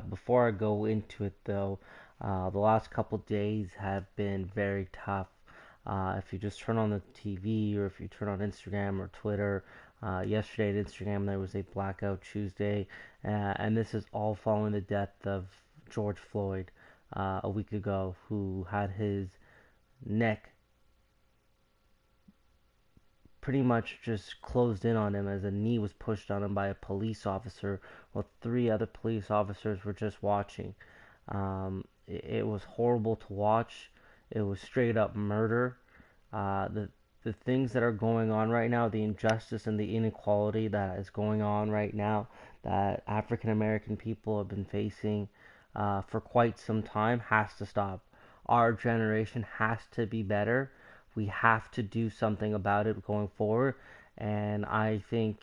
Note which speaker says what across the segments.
Speaker 1: Before I go into it, though, the last couple days have been very tough. If you just turn on the TV or if you turn on Instagram or Twitter, yesterday at Instagram there was a Blackout Tuesday, and this is all following the death of George Floyd a week ago, who had his neck pretty much just closed in on him as a knee was pushed on him by a police officer while three other police officers were just watching. It was horrible to watch. It was straight up murder. The things that are going on right now, the injustice and the inequality that is going on right now, that African American people have been facing for quite some time, has to stop. Our generation has to be better. We have to do something about it going forward, and I think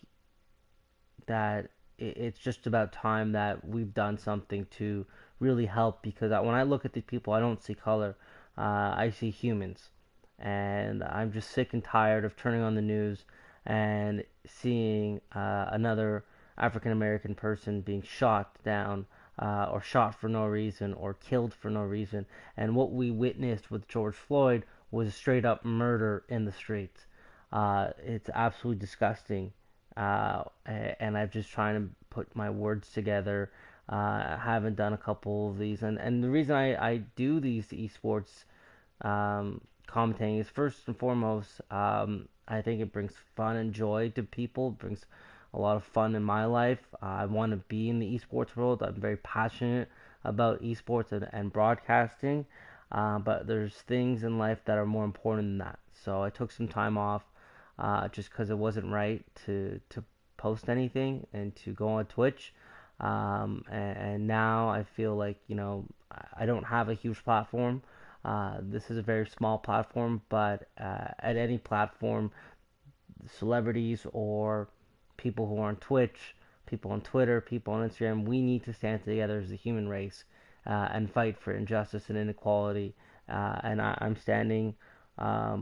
Speaker 1: that it's just about time that we've done something to really help, because when I look at these people, I don't see color. I see humans. And I'm just sick and tired of turning on the news and seeing another African American person being shot down, or shot for no reason, or killed for no reason. And what we witnessed with George Floyd was straight up murder in the streets. It's absolutely disgusting. And I'm just trying to put my words together. I haven't done a couple of these, and the reason I do these esports commentating is, first and foremost, I think it brings fun and joy to people. It brings a lot of fun in my life. I want to be in the esports world. I'm very passionate about esports and broadcasting, but there's things in life that are more important than that. So I took some time off, just because it wasn't right to post anything and to go on Twitch. And now I feel like, I don't have a huge platform. This is a very small platform, but at any platform, celebrities or people who are on Twitch, people on Twitter, people on Instagram, we need to stand together as a human race, and fight for injustice and inequality. I'm standing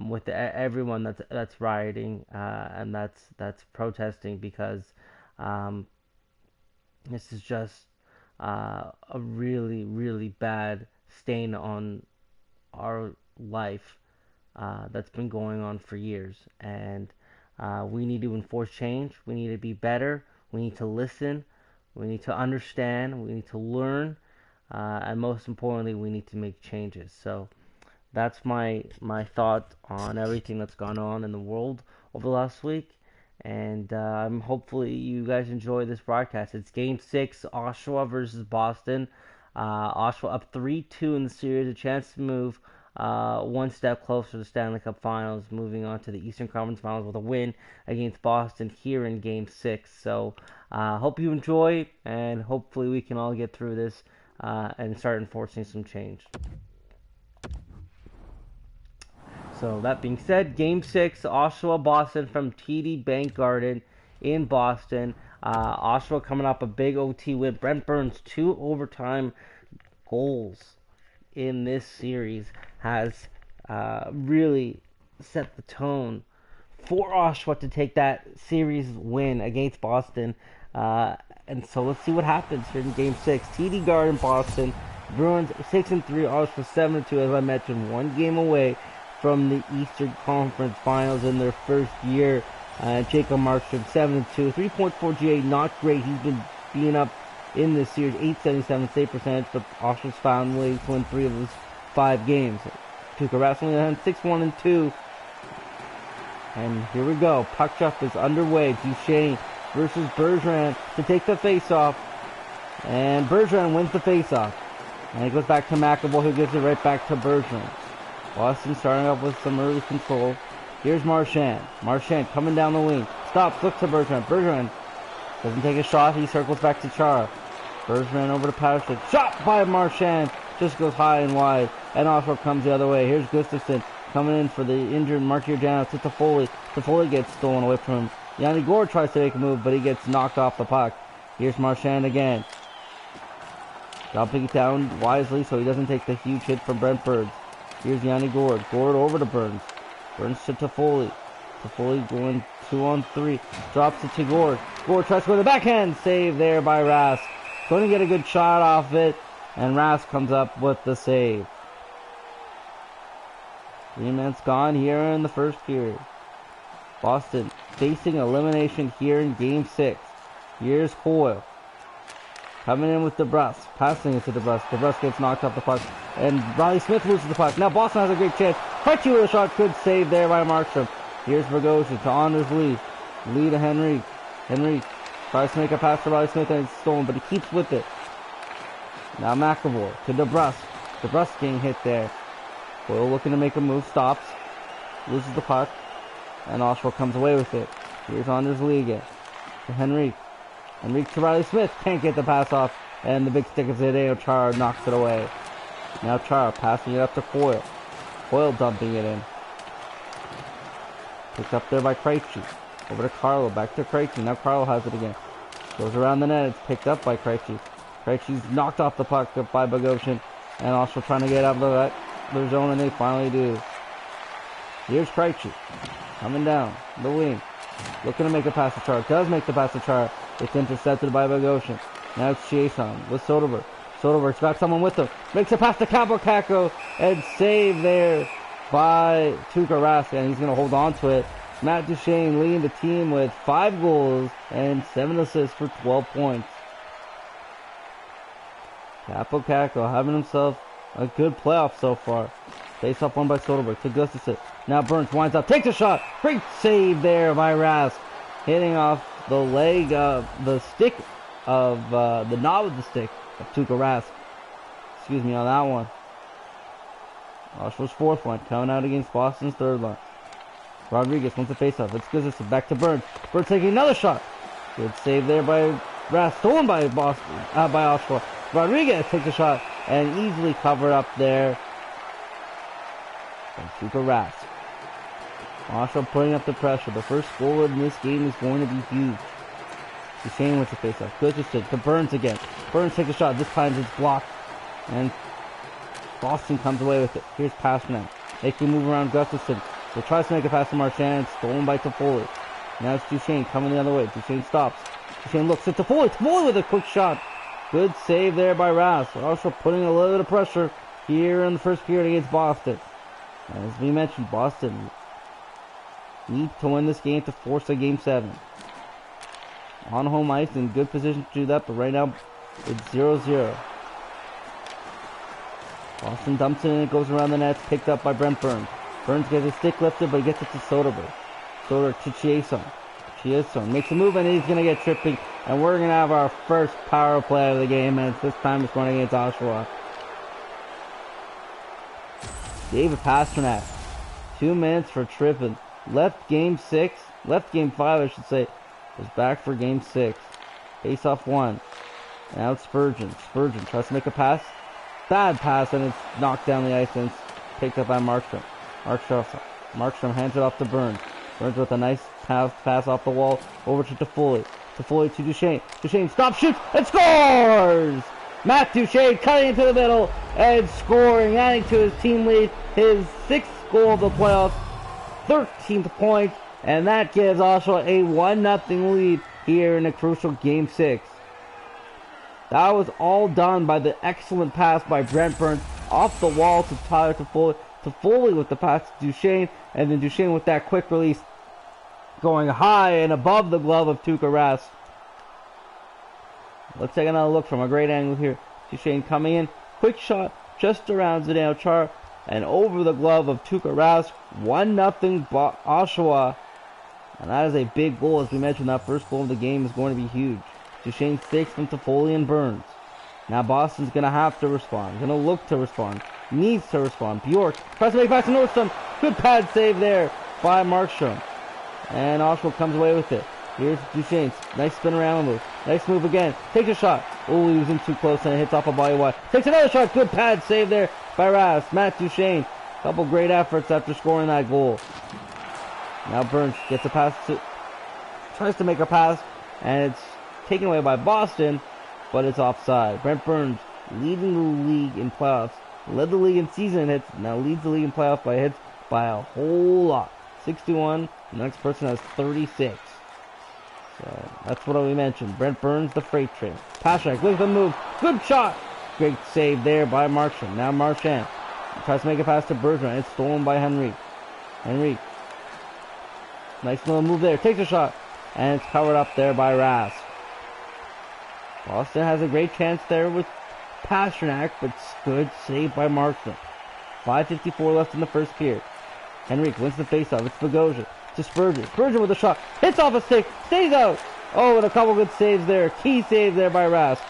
Speaker 1: with everyone that's rioting, and that's protesting, because um, this is just a really, really bad stain on our life, that's been going on for years. And we need to enforce change. We need to be better. We need to listen. We need to understand. We need to learn. And most importantly, we need to make changes. So that's my thought on everything that's gone on in the world over the last week. And hopefully you guys enjoy this broadcast. It's Game 6, Oshawa versus Boston. Oshawa up 3-2 in the series, a chance to move one step closer to the Stanley Cup Finals, moving on to the Eastern Conference Finals with a win against Boston here in Game 6. So hope you enjoy, and hopefully we can all get through this and start enforcing some change. So that being said, Game 6, Oshawa Boston from TD Bank Garden in Boston. Oshawa coming up a big OT win. Brent Burns, 2 overtime goals in this series, has really set the tone for Oshawa to take that series win against Boston. And so let's see what happens here in Game 6. TD Garden, Boston. Bruins 6-3, Oshawa 7-2, as I mentioned, one game away from the Eastern Conference Finals in their first year. Jacob Markstrom 7-2, 3.4 GA, not great. He's been being up in this series, 877 save percentage, but Oshawa's found ways to win 3 of his 5 games. Tuukka Rask 6-1-2. And here we go. Puck drop is underway. Duchesne versus Bergeron to take the face-off. And Bergeron wins the face-off. And it goes back to McAvoy, who gives it right back to Bergeron. Boston starting off with some early control. Here's Marchand. Marchand coming down the wing. Stops, looks to Bergeron. Bergeron doesn't take a shot. He circles back to Chara. Bergeron over to Patterson. Shot by Marchand. Just goes high and wide. And Oshawa comes the other way. Here's Gustafsson coming in for the injured Mark Giordano to Toffoli. Toffoli gets stolen away from him. Yanni Gourde tries to make a move, but he gets knocked off the puck. Here's Marchand again. Dropping it down wisely so he doesn't take the huge hit from Brent Burns. Here's Yanni Gourde. Gourde over to Burns. Burns to Toffoli. Toffoli going 2-on-3. Drops it to Gourde. Gourde tries to go to the backhand. Save there by Rask. Couldn't get a good shot off it, and Rask comes up with the save. 3 minutes gone here in the first period. Boston facing elimination here in Game 6. Here's Coyle. Coming in with DeBrus. Passing it to DeBrus. DeBrus gets knocked off the puck. And Riley Smith loses the puck. Now Boston has a great chance. Krejci with a shot. Good save there by Markstrom. Here's Bogosian to Anders Lee. Lee to Henry. Henry tries to make a pass to Riley Smith and it's stolen, but he keeps with it. Now McAvoy to DeBrus. DeBrus getting hit there. Coyle looking to make a move. Stops. Loses the puck. And Oshawa comes away with it. Here's Anders Lee again. To Henry. Henry to Riley Smith. Can't get the pass off. And the big stick of Zdeno Chara knocks it away. Now Chara passing it up to Coyle. Coyle dumping it in. Picked up there by Krejci. Over to Carlo. Back to Krejci. Now Carlo has it again. Goes around the net. It's picked up by Krejci. Krejci's knocked off the puck by Bogosian. And Oshawa trying to get out of their zone, and they finally do. Here's Krejci. Coming down the wing. Looking to make a pass to Chara. Does make the pass to Chara. It's intercepted by Bogosian. Now it's Chiasson with Soderberg. Soderberg's got someone with him. Makes a pass to Kako. And save there by Tuukka Rask. And he's going to hold on to it. Matt Duchene leading the team with 5 goals and 7 assists for 12 points. Kako having himself a good playoff so far. Face off one by Soderberg to Gustafsson. Now Burns winds up, takes a shot. Great save there by Rask. Hitting off the leg of the stick of the knob of the stick of Tuukka Rask. Excuse me on that one. Oshawa's 4th line coming out against Boston's 3rd line. Rodriguez wants to face off. It's Gustafsson back to Burns. Burns taking another shot. Good save there by Rask. Stolen by Boston, by Oshawa. Rodriguez takes a shot and easily covered up there. And Tuukka Rask. Oshawa putting up the pressure. The first goal in this game is going to be huge. Duchene with the face-off. Gustafsson to Burns again. Burns takes a shot. This time it's blocked. And Boston comes away with it. Here's Pasternak. They can move around Gustafsson. So tries to make a pass to Marchand. Stolen by Toffoli. Now it's Duchene coming the other way. Duchene stops. Duchene looks at Toffoli. Toffoli with a quick shot. Good save there by Rask. Also putting a little bit of pressure here in the first period against Boston. As we mentioned, Boston need to win this game to force a Game 7. On home ice, in good position to do that, but right now it's 0-0. Boston dumps it and it goes around the net. It's picked up by Brent Burns. Burns gets his stick lifted, but he gets it to Soderberg. Soderberg to Chiasson. Chiasson makes a move and he's going to get tripping. And we're going to have our first power play of the game, and this time it's going against Oshawa. David Pasternak, 2 minutes for tripping. Left Game 5 I should say, was back for Game 6. Face off 1. Now it's Spurgeon. Spurgeon tries to make a pass. Bad pass, and it's knocked down the ice, and it's picked up by Markstrom. Markstrom hands it off to Burns. Burns with a nice pass off the wall over to Toffoli. Toffoli to Duchene. Duchene stops, shoots, and scores! Matt Duchene cutting into the middle and scoring, adding to his team lead, his 6th goal of the playoffs, 13th point, and that gives Oshawa a 1-0 lead here in a crucial Game 6. That was all done by the excellent pass by Brent Burns off the wall to Tyler Toffoli. Toffoli with the pass to Duchene, and then Duchene with that quick release going high and above the glove of Tuukka Rask. Let's take another look from a great angle here. Duchene coming in, quick shot just around Zdeno Chara and over the glove of Tuukka Rask. 1-0 Oshawa, and that is a big goal. As we mentioned, that first goal of the game is going to be huge. Duchene 6 from Toffoli and Burns. Now Boston's going to have to respond, going to look to respond, needs to respond. Bjork tries to make pass to Nordstrom. Good pad save there by Markstrom. And Oshawa comes away with it. Here's Duchene. Nice spin around move. Nice move again. Takes a shot. Oh, he was in too close and it hits off a body wide. Takes another shot. Good pad save there by Rask. Matt Duchene. Couple great efforts after scoring that goal. Now Burns gets a pass to... Tries to make a pass. And it's taken away by Boston. But it's offside. Brent Burns leading the league in playoffs. Led the league in season hits. Now leads the league in playoffs by hits by a whole lot. 61. The next person has 36. So that's what we mentioned. Brent Burns, the freight train. Pastrnak, look at the move. Good shot. Great save there by Marchand. Now Marchand tries to make a pass to Bergeron. It's stolen by Henrique. Henrique. Nice little move there. Takes a shot. And it's covered up there by Rask. Boston has a great chance there with Pastrnak, but good save by Marchand. 5:54 left in the first period. Henrique wins the faceoff. It's Bogosian to Spurgeon. Spurgeon with a shot. Hits off a stick. Stays out. Oh, and a couple good saves there. Key save there by Rask.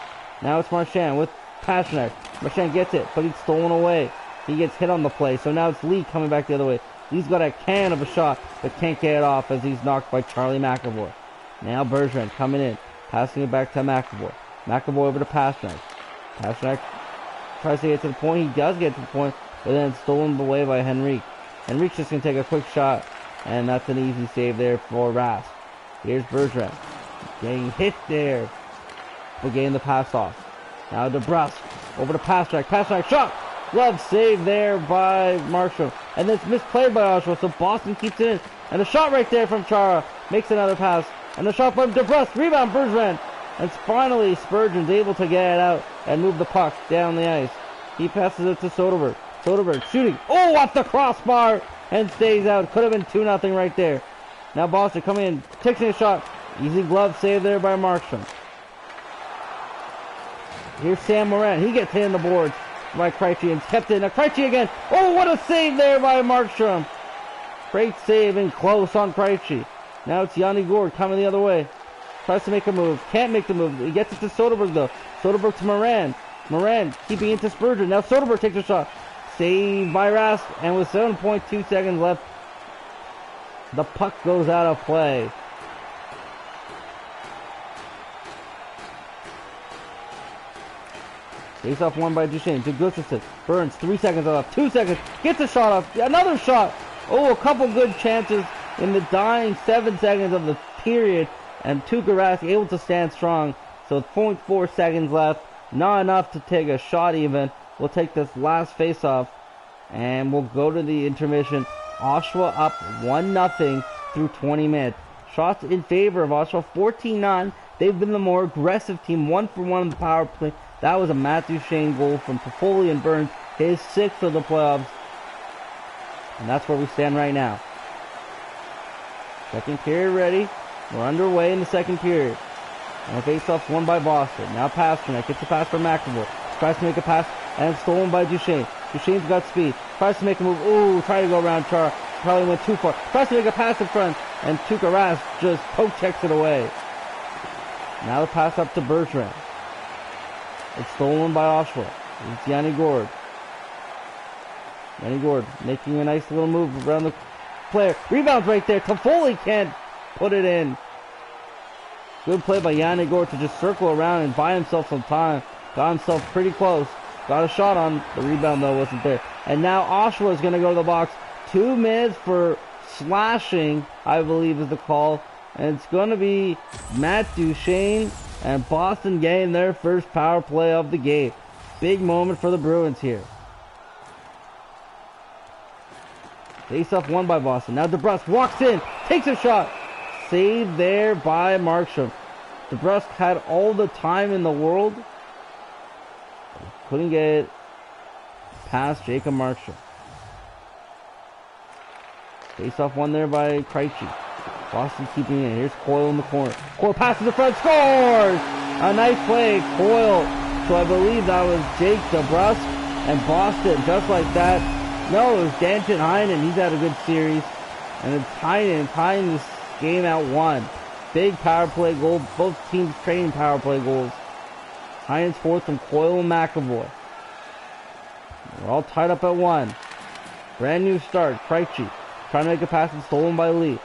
Speaker 1: Now it's Marchand with Pastrnak. Marchand gets it, but he's stolen away. He gets hit on the play, so now it's Lee coming back the other way. Lee's got a can of a shot, but can't get it off as he's knocked by Charlie McAvoy. Now Bergeron coming in, passing it back to McAvoy. McAvoy over to Pastrnak. Pastrnak tries to get to the point. He does get to the point, but then it's stolen away by Henrique. Henrique's just going to take a quick shot, and that's an easy save there for Rask. Here's Bergeron. Getting hit there, but getting the pass off. Now DeBrusk over to Pastrnak. Pastrnak shot! Glove save there by Marshall. And then it's misplayed by Oshawa, so Boston keeps it in. And a shot right there from Chara. Makes another pass. And a shot from DeBrusk. Rebound Bergeron. And finally Spurgeon's able to get it out and move the puck down the ice. He passes it to Soderberg. Soderberg shooting. Oh, off the crossbar! And stays out. Could have been 2-0 right there. Now Boston coming in. Takes a shot. Easy glove save there by Markstrom. Here's Sam Morin. He gets hit in the boards by Krejci and kept it. Now Krejci again. Oh, what a save there by Markstrom. Great save and close on Krejci. Now it's Yanni Gourde coming the other way. Tries to make a move. Can't make the move. He gets it to Soderberg though. Soderberg to Morin. Morin keeping it to Spurgeon. Now Soderberg takes a shot. Save by Rask. And with 7.2 seconds left, the puck goes out of play. Face off won by Duchesne to Gustafsson. Burns, 3 seconds left. 2 seconds. Gets a shot off. Another shot. Oh, a couple good chances in the dying 7 seconds of the period. And Tuukka Rask able to stand strong. So 0.4 seconds left. Not enough to take a shot even. We'll take this last face off. And we'll go to the intermission. Oshawa up 1-0 through 20 minutes. Shots in favor of Oshawa 14-9. They've been the more aggressive team. 1-for-1 in the power play. That was a Matthew Shane goal from Toffoli and Burns. His 6th of the playoffs. And that's where we stand right now. Second period ready. We're underway in the second period. And face-off's won by Boston. Now Pastrnak gets the pass for McAvoy. Tries to make a pass and it's stolen by Duchesne. Duchesne's got speed. Tries to make a move. Ooh, try to go around Chara. Probably went too far. Tries to make a pass in front. And Tuukka Rask just poke checks it away. Now the pass up to Bergeron. It's stolen by Oshawa. It's Yanni Gourde. Yanni Gourde making a nice little move around the player. Rebounds right there. Toffoli can't put it in. Good play by Yanni Gourde to just circle around and buy himself some time. Got himself pretty close. Got a shot on. The rebound though wasn't there. And now Oshawa is going to go to the box. 2 minutes for slashing, I believe is the call. And it's going to be Matt Duchesne and Boston getting their first power play of the game. Big moment for the Bruins here. Face-off won by Boston. Now DeBrusk walks in, takes a shot. Saved there by Markstrom. DeBrusk had all the time in the world. Couldn't get it past Jacob Markstrom. Face-off won there by Krejci. Boston keeping it. Here's Coyle in the corner. Coyle passes the front, scores! A nice play, Coyle. So I believe that was Jake DeBrusk and Boston, just like that. No, it was Danton Heinen. He's had a good series. And it's Heinen tying this game at 1. Big power play goal. Both teams trading power play goals. Heinen's 4th from Coyle and McAvoy. We're all tied up at 1. Brand new start. Krejci trying to make a pass and stolen by Lee.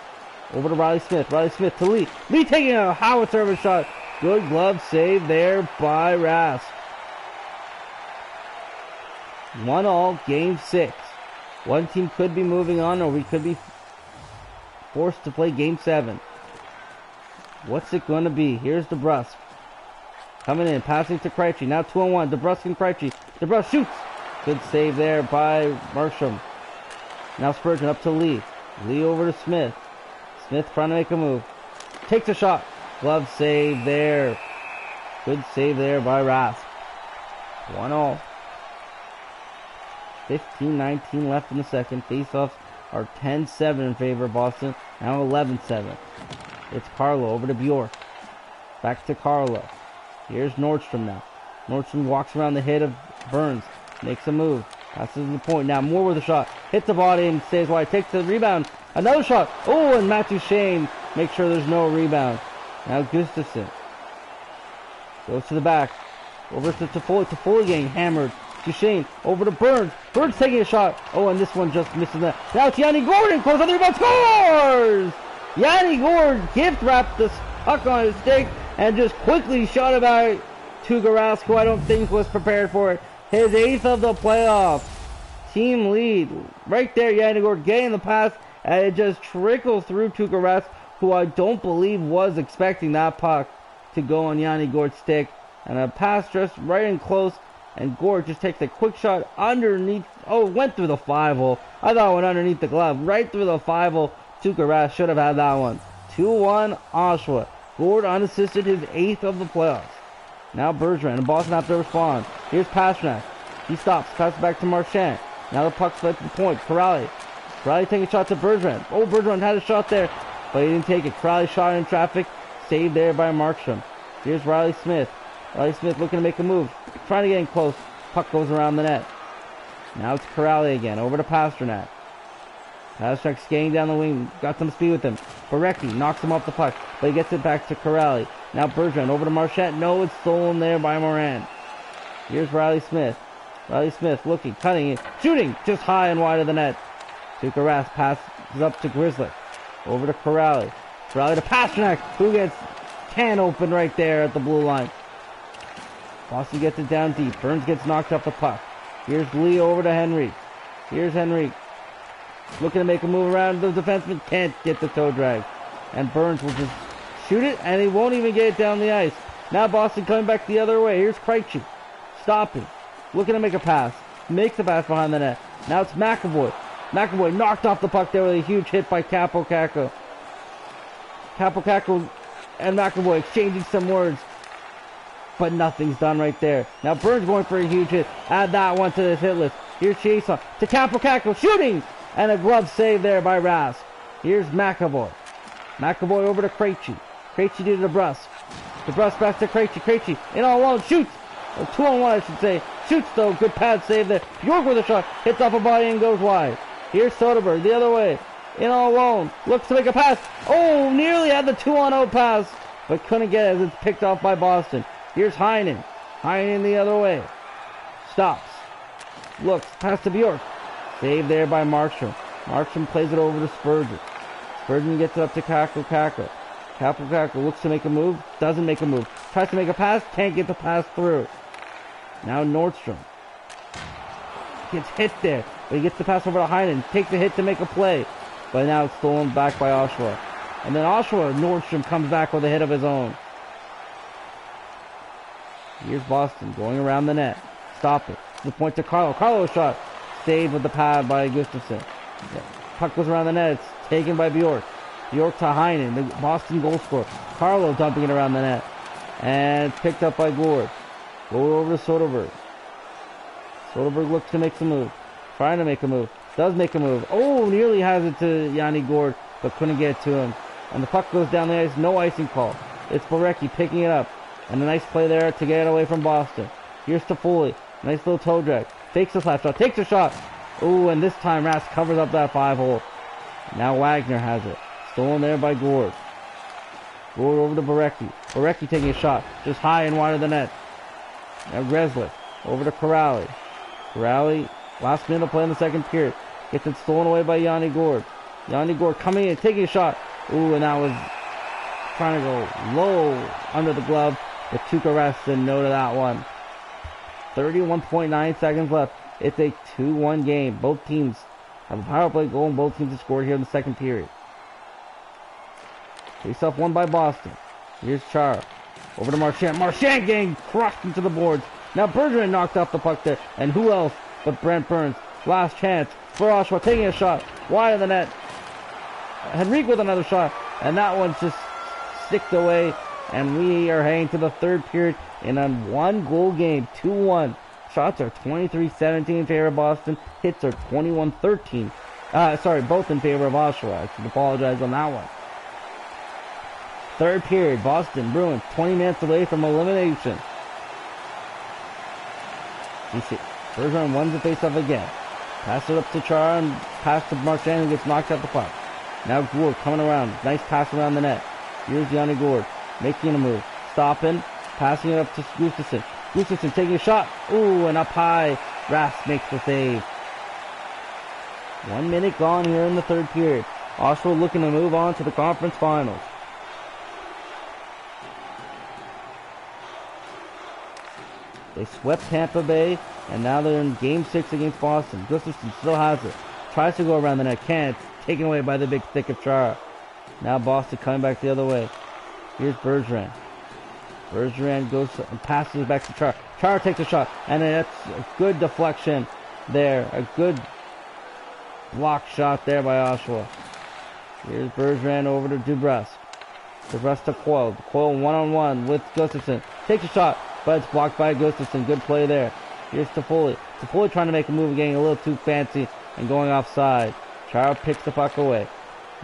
Speaker 1: Over to Riley Smith. Riley Smith to Lee. Lee taking a howitzer of a shot. Good glove save there by Rask. 1-1, game 6. One team could be moving on, or we could be forced to play game 7. What's it going to be? Here's DeBrusk. Coming in, passing to Krejci. Now 2-on-1. DeBrusk and Krejci. DeBrusk shoots. Good save there by Markstrom. Now Spurgeon up to Lee. Lee over to Smith. Smith trying to make a move. Takes a shot. glove save there. Good save there by Rask. 1-0. 15-19 left in the second. Faceoffs are 10-7 in favor of Boston. Now 11-7. It's Carlo over to Bjork. Back to Carlo. Here's Nordstrom now. Nordstrom walks around the hit of Burns. Makes a move. Passes the point. Now Moore with a shot. Hits the body and stays wide. Takes the rebound. Another shot. Oh, and Matthew Shane makes sure there's no rebound. Now Gustafson. Goes to the back. Over to Toffoli. Toffoli getting hammered. To Shane. Over to Burns. Burns taking a shot. Oh, and this one just misses that. Now it's Yanni Gordon. Close on the rebound. Scores! Yanni Gordon gift wrapped the puck on his stick and just quickly shot it by Tuukka Rask, who I don't think was prepared for it. His 8th of the playoffs. Team lead. Right there, Yanni Gordon getting the pass, and it just trickles through Tuukka Rask, who I don't believe was expecting that puck to go on Yanni Gord's stick. And a pass just right in close, and Gord just takes a quick shot underneath. Oh, went through the 5-hole. I thought it went underneath the glove. Right through the 5-hole. Tuukka Rask should have had that one. 2-1 Oshawa. Gord unassisted, his 8th of the playoffs. Now Bergeron, and Boston have to respond. Here's Pastrnak. He stops. Passes back to Marchand. Now the puck's led to the point. Corrali. Corrali taking a shot to Bergeron. Oh, Bergeron had a shot there, but he didn't take it. Corrali shot in traffic. Saved there by Markstrom. Here's Riley Smith. Riley Smith looking to make a move. Trying to get in close. Puck goes around the net. Now it's Corrali again. Over to Pastrnak. Pastrnak skating down the wing. Got some speed with him. Barecki knocks him off the puck, but he gets it back to Corrali. Now Bergeron over to Marchand. No, it's stolen there by Moran. Here's Riley Smith. Riley Smith looking, cutting it, shooting just high and wide of the net. Tuukka Rask passes up to Grizzly. Over to Corrali. Corrali to Pastrnak, who gets 10 open right there at the blue line. Boston gets it down deep. Burns gets knocked off the puck. Here's Lee over to Henry. Here's Henry. Looking to make a move around the defenseman. Can't get the toe drag. And Burns will just shoot it, and he won't even get it down the ice. Now Boston coming back the other way. Here's Krejci. Stopping. Looking to make a pass. Makes the pass behind the net. Now it's McAvoy. McAvoy knocked off the puck there with a huge hit by Capo Caco. Capo Caco and McAvoy exchanging some words, but nothing's done right there. Now Burns going for a huge hit. Add that one to this hit list. Here's Chiasson to Capo Caco, shooting! And a glove save there by Rask. Here's McAvoy. McAvoy over to Krejci. Krejci to DeBrusk. DeBrusk back to Krejci. Krejci in all alone, shoots! 2-on-1 I should say. Shoots though, good pad save there. York with a shot, hits off a body and goes wide. Here's Soderberg the other way. In all alone, looks to make a pass. Oh, nearly had the 2-on-0 pass, but couldn't get it as it's picked off by Boston. Here's Heinen. Heinen the other way. Stops. Looks, pass to Bjork. Saved there by Markstrom. Markstrom plays it over to Spurgeon. Spurgeon gets it up to Caco Caco. Caco Caco looks to make a move, doesn't make a move. Tries to make a pass, can't get the pass through. Now Nordstrom. Gets hit there, but he gets the pass over to Heinen. Takes the hit to make a play, but now it's stolen back by Oshawa. And then Oshawa, Nordstrom comes back with a hit of his own. Here's Boston going around the net. Stop it. To the point to Carlo. Carlo shot. Saved with the pad by Gustafson. Puck goes around the net. It's taken by Bjork. Bjork to Heinen, the Boston goal scorer. Carlo dumping it around the net. And it's picked up by Gord. Gord over to Soderberg. Soderberg looks to make some move. Trying to make a move. Does make a move. Oh, nearly has it to Yanni Gord, but couldn't get it to him. And the puck goes down the ice. No icing call. It's Barecki picking it up. And a nice play there to get it away from Boston. Here's Toffoli. Nice little toe drag. Fakes the slap shot. Takes a shot. Ooh, and this time Rask covers up that 5-hole. Now Wagner has it. Stolen there by Gord. Gord over to Barecki. Barecki taking a shot. Just high and wide of the net. Now Grzelcyk. Over to Corrali. Corrali, last minute of play in the second period. Gets it stolen away by Yanni Gord. Yanni Gord coming in, taking a shot. Ooh, and that was trying to go low under the glove. But Tuukka Rask said no to that one. 31.9 seconds left. It's a 2-1 game. Both teams have a power play goal and both teams have scored here in the second period. Face-off won by Boston. Here's Chara. Over to Marchand. Marchand getting crushed into the boards. Now Bergeron knocked off the puck there. And who else but Brent Burns. Last chance for Oshawa. Taking a shot wide of the net. Henrique with another shot. And that one's just sticked away And we are heading to the third period in a one-goal game, 2-1. Shots are 23-17 in favor of Boston. Hits are 21-13. Both in favor of Oshawa. I should apologize on that one. Third period, Boston Bruins 20 minutes away from elimination. Bergeron wins the faceoff again. Pass it up to Chara and pass to Marchand, who gets knocked out the puck. Now Gourde coming around. Nice pass around the net. Here's Yanni Gourde making a move. Stopping. Passing it up to Gustafsson. Gustafsson taking a shot. Ooh, and up high. Rask makes the save. 1 minute gone here in the third period. Oshawa looking to move on to the conference finals. They swept Tampa Bay, and now they're in Game 6 against Boston. Gustafsson still has it. Tries to go around the net. Can't. It's taken away by the big stick of Chara. Now Boston coming back the other way. Here's Bergeron. Bergeron goes and passes it back to Chara. Chara takes a shot, and that's a good deflection there. A good block shot there by Oshawa. Here's Bergeron over to DeBrusque. DeBrusque to Coyle. Coyle one-on-one with Gustafsson. Takes a shot, but it's blocked by Gustafsson. Good play there. Here's Toffoli. Toffoli trying to make a move, getting a little too fancy and going offside. Chara picks the puck away.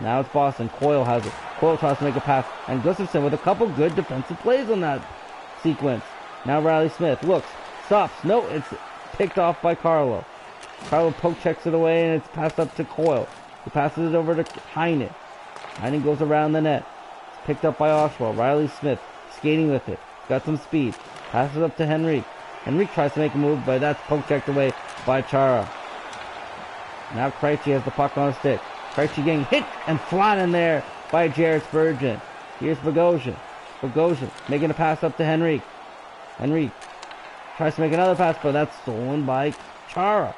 Speaker 1: Now it's Boston. Coyle has it. Coyle tries to make a pass, and Gustafsson with a couple good defensive plays on that sequence. Now Riley Smith looks, stops. No, it's picked off by Carlo. Carlo poke checks it away, and it's passed up to Coyle. He passes it over to Heinen. Heinen goes around the net. It's picked up by Oshawa. Riley Smith skating with it. Got some speed. Passes up to Henrique. Henrique tries to make a move, but that's poke checked away by Chara. Now Krejci has the puck on his stick. Krejci getting hit and flat in there by Jared Spurgeon. Here's Bogosian. Bogosian making a pass up to Henrique. Henrique tries to make another pass, but that's stolen by Chara.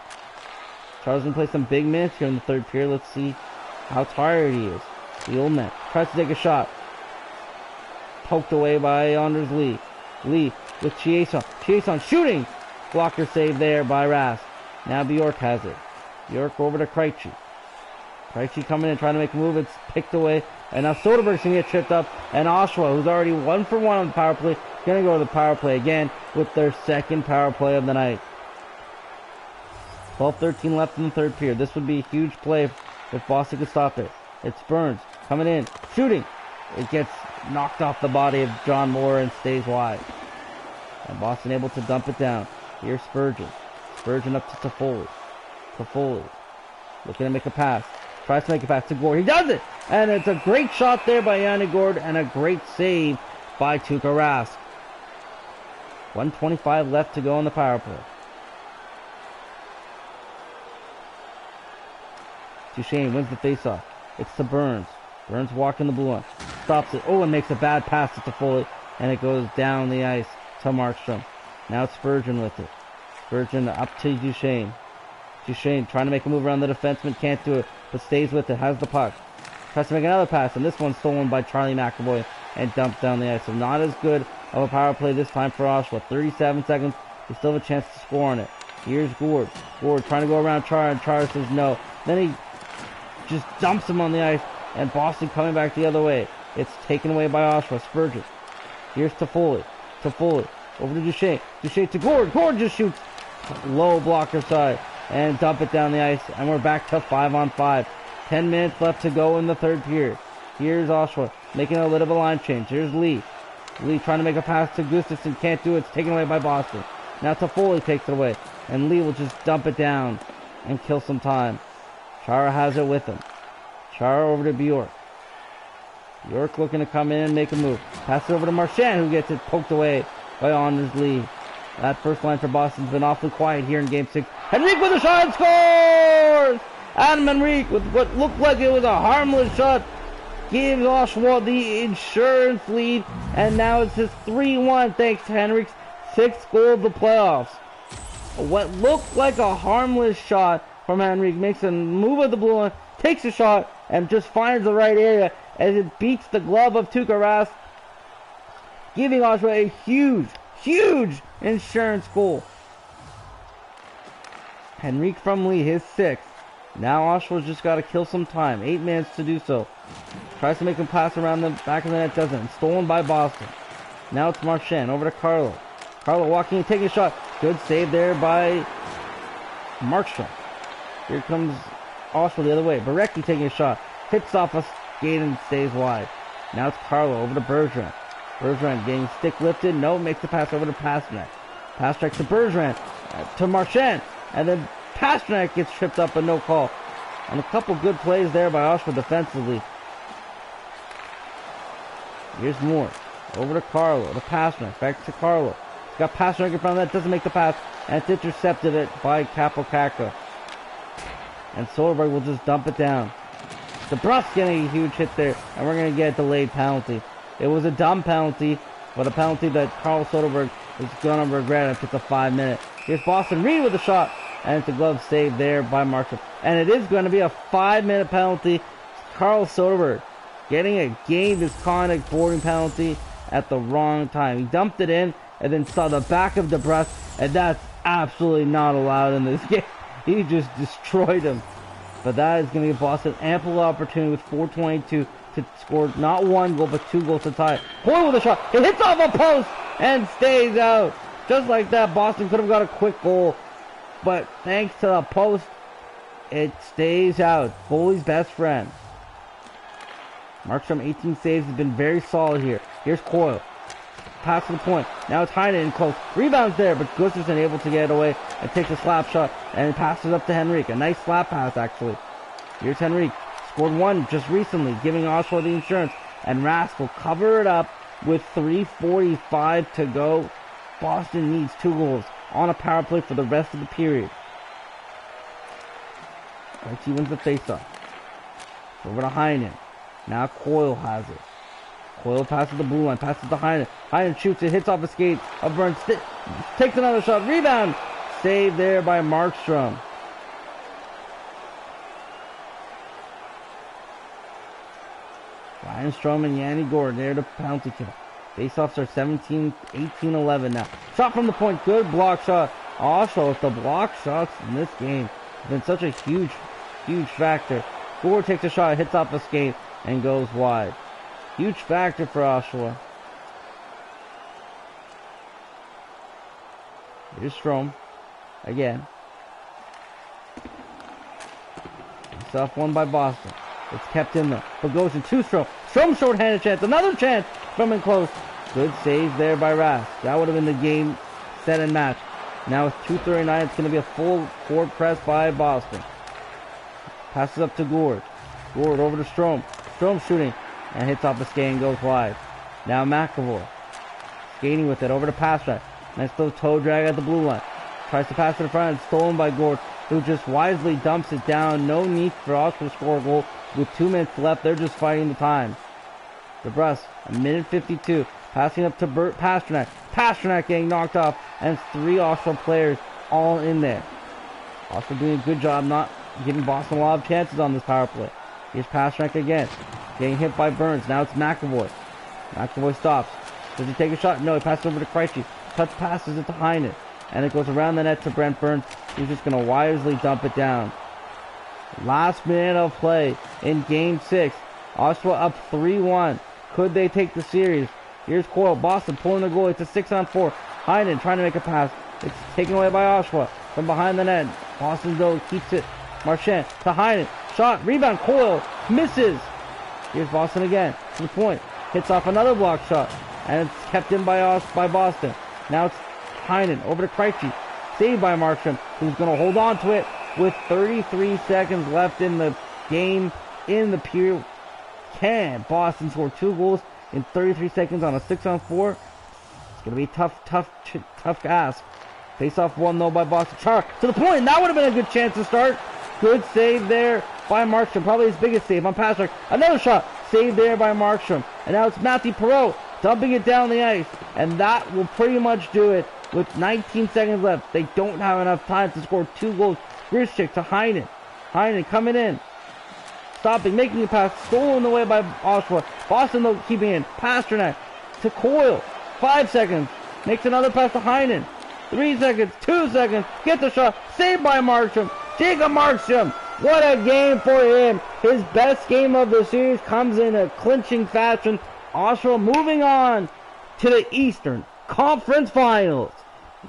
Speaker 1: Chara's going to play some big minutes here in the third period. Let's see how tired he is. The old man tries to take a shot. Poked away by Anders Lee. Lee with Chiasson. Chiasson shooting! Blocker save there by Rask. Now Bjork has it. Bjork over to Krejci. Krejci coming in trying to make a move. It's picked away. And now Soderberg's going to get tripped up. And Oshawa, who's already 1 for 1 on the power play, is going to go to the power play again with their second power play of the night. 12-13 left in the third period. This would be a huge play if Boston could stop it. It's Burns coming in, shooting. It gets knocked off the body of John Moore and stays wide. And Boston able to dump it down. Here's Spurgeon. Spurgeon up to Toffoli. Toffoli looking to make a pass. Tries to make a pass to Gourde. He does it! And it's a great shot there by Yanni Gourde and a great save by Tuukka Rask. 1:25 left to go in the power play. Duchesne wins the faceoff. It's to Burns. Burns walking the blue line. Stops it. Oh, and makes a bad pass to Toffoli. And it goes down the ice to Markstrom. Now it's Spurgeon with it. Spurgeon up to Duchesne. Duchesne trying to make a move around the defenseman. Can't do it, but stays with it. Has the puck. Tries to make another pass, and this one's stolen by Charlie McAvoy and dumped down the ice. So not as good of a power play this time for Oshawa. 37 seconds. They still have a chance to score on it. Here's Gourde. Gourde trying to go around Chara, and Chara says no. Then he just dumps him on the ice, and Boston coming back the other way. It's taken away by Oshawa. Spurgeon. Here's Toffoli. Toffoli over to Duchesne. Duchesne to Gourde. Gourde just shoots low blocker side and dump it down the ice, and we're back to 5-on-5. 10 minutes left to go in the third period. Here's Oshawa making a little bit of a line change. Here's Lee. Lee trying to make a pass to Gustafsson. Can't do it. It's taken away by Boston. Now Toffoli takes it away, and Lee will just dump it down and kill some time. Chara has it with him. Chara over to Bjork. Bjork looking to come in and make a move. Pass it over to Marchand, who gets it poked away by Anders Lee. That first line for Boston's been awfully quiet here in Game 6. Henrique with a shot and scores! Adam Henrique with what looked like it was a harmless shot gives Oshawa the insurance lead, and now it's just 3-1 thanks to Henrique's 6th goal of the playoffs. What looked like a harmless shot from Henrique makes a move of the blue line, takes a shot, and just finds the right area as it beats the glove of Tuukka Rask, giving Oshawa a huge insurance goal. Henrique from Lee, his 6th. Now Oshawa's just got to kill some time. 8 minutes to do so. Tries to make him pass around the back of the net, doesn't. Stolen by Boston. Now it's Marchand over to Carlo. Carlo walking and taking a shot. Good save there by Markstrom. Here comes Oshawa the other way. Barecki taking a shot. Hits off a skate and stays wide. Now it's Carlo over to Bergeron. Bergeron getting stick lifted. No, makes the pass over to Pastrnak. Pastrnak to Bergeron. To Marchand. And then Pastrnak gets tripped up, but no call. And a couple good plays there by Oshawa defensively. Here's Moore. Over to Carlo. To Pastrnak. Back to Carlo. He's got Pastrnak in front of that. Doesn't make the pass. And it's intercepted it by Kapokaka. And Soderberg will just dump it down. DeBrusk getting a huge hit there. And we're going to get a delayed penalty. It was a dumb penalty. But a penalty that Carl Soderberg is going to regret if it's a 5-minute. Here's Boston Reed with a shot. And it's a glove save there by Marshall. And it is going to be a 5-minute penalty. Carl Soderberg getting a game misconduct boarding penalty at the wrong time. He dumped it in and then saw the back of DeBrusk. And that's absolutely not allowed in this game. He just destroyed him. But that is going to give Boston ample opportunity with 4:22 to score not one goal but 2 goals to tie. Boy with a shot. It hits off a post and stays out. Just like that, Boston could have got a quick goal. But thanks to the post, it stays out. Goalie's best friend. Markstrom, 18 saves, has been very solid here. Here's Coyle. Pass to the point. Now it's Heinen in close. Rebounds there, but Gustafsson able to get it away and takes a slap shot and passes up to Henrique. A nice slap pass, actually. Here's Henrique. Scored one just recently, giving Oshawa the insurance. And Rask will cover it up with 3:45 to go. Boston needs 2 goals on a power play for the rest of the period. He wins the faceoff. Over to Heinen. Now Coyle has it. Coyle passes the blue line, passes to Heinen. Heinen shoots it, hits off a skate of Burns. Takes another shot, rebound! Saved there by Markstrom. Ryan Strome and Yanni Gordon there to penalty kill. Faceoffs are 17, 18, 11 now. Shot from the point, good block shot. Also, with the block shots in this game, it's been such a huge factor. Gore takes a shot, hits off a skate, and goes wide. Huge factor for Oshawa. Here's Strome. Again. It's off one by Boston. It's kept in there. Bogosian to Strome. Strome short-handed chance. Another chance from in close. Good save there by Rask. That would have been the game, set, and match. Now with 2:39, it's going to be a full forward press by Boston. Passes up to Gourde. Gourde over to Strome. Strome shooting. And hits off the skate and goes wide. Now McAvoy. Skating with it over to Pastrnak. Nice little toe drag at the blue line. Tries to pass to the front. It's stolen by Gourde, who just wisely dumps it down. No need for Oshawa to score a goal. With 2 minutes left, they're just fighting the time. DeBrusk, 1:52. Passing up to Pastrnak. Pastrnak getting knocked off. And it's 3 Oshawa players all in there. Oshawa doing a good job not giving Boston a lot of chances on this power play. Here's Pastrnak again. Getting hit by Burns. Now it's McAvoy. McAvoy stops. Does he take a shot? No, he passes over to Krejci. Touch passes it to Heinen. And it goes around the net to Brent Burns. He's just going to wisely dump it down. Last minute of play in Game 6. Oshawa up 3-1. Could they take the series? Here's Coyle. Boston pulling the goal. It's a 6-on-4. Heinen trying to make a pass. It's taken away by Oshawa from behind the net. Boston though keeps it. Marchand to Heinen. Shot. Rebound. Coyle misses. Here's Boston again. To the point. Hits off another block shot. And it's kept in by Boston. Now it's Heinen over to Krejci. Saved by Markstrom, who's going to hold on to it with 33 seconds left in the game, in the period. Can Boston score 2 goals in 33 seconds on a 6-on-4? It's going to be tough ask. Face off one though by Boston. Chara to the point. That would have been a good chance to start. Good save there by Markstrom. Probably his biggest save on Pastrnak. Another shot. Saved there by Markstrom. And now it's Matthew Perreault dumping it down the ice. And that will pretty much do it with 19 seconds left. They don't have enough time to score 2 goals. Grischik to Heinen. Heinen coming in. Stopping, making a pass. Stolen away by Oshawa. Boston though keeping in. Pastrnak to Coyle. 5 seconds. Makes another pass to Heinen. 3 seconds. 2 seconds. Get the shot. Saved by Markstrom. Jacob Markstrom. What a game for him. His best game of the series comes in a clinching fashion. Oshawa moving on to the Eastern Conference Finals.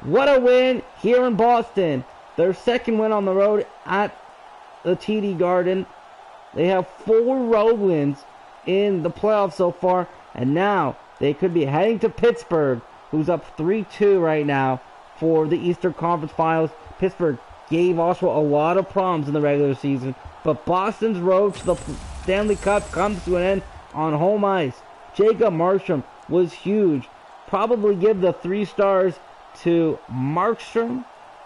Speaker 1: What a win here in Boston. Their second win on the road at the TD Garden. They have 4 road wins in the playoffs so far, and now they could be heading to Pittsburgh, who's up 3-2 right now for the Eastern Conference Finals. Pittsburgh gave Oshawa a lot of problems in the regular season, but Boston's road to the Stanley Cup comes to an end on home ice. Jacob Markstrom was huge. Probably give the 3 stars to Markstrom,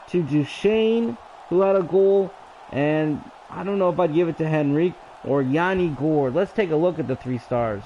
Speaker 1: to Duchesne, who had a goal, and I don't know if I'd give it to Henrique or Yanni Gourde. Let's take a look at the 3 stars.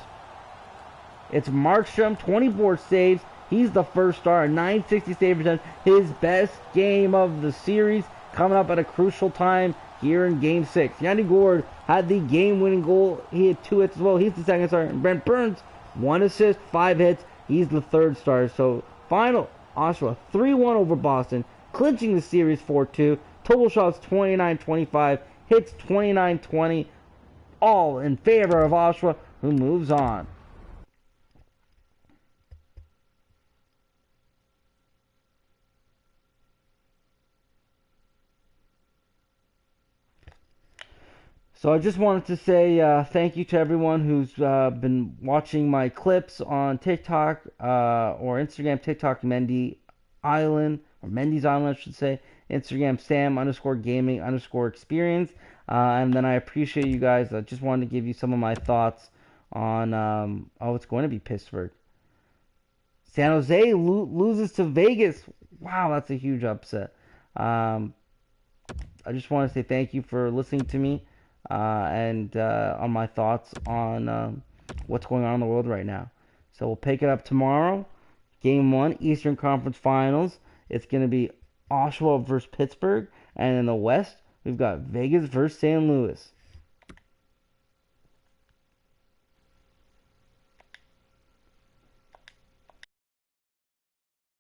Speaker 1: It's Markstrom, 24 saves. He's the first star, 960 save percentage. His best game of the series, coming up at a crucial time here in Game 6. Yanni Gourde had the game-winning goal. He had 2 hits as well. He's the second star. And Brent Burns, 1 assist, 5 hits. He's the third star. So, final, Oshawa 3-1 over Boston, clinching the series 4-2. Total shots 29-25, hits 29-20, all in favor of Oshawa, who moves on. So I just wanted to say thank you to everyone who's been watching my clips on TikTok or Instagram. TikTok Mendy Island, or Mendy's Island I should say. Instagram Sam_gaming_experience. And then I appreciate you guys. I just wanted to give you some of my thoughts on it's going to be Pittsburgh. San Jose loses to Vegas. Wow, that's a huge upset. I just want to say thank you for listening to me. And on my thoughts on what's going on in the world right now. So we'll pick it up tomorrow. Game 1, Eastern Conference Finals. It's going to be Oshawa versus Pittsburgh. And in the West, we've got Vegas versus St. Louis.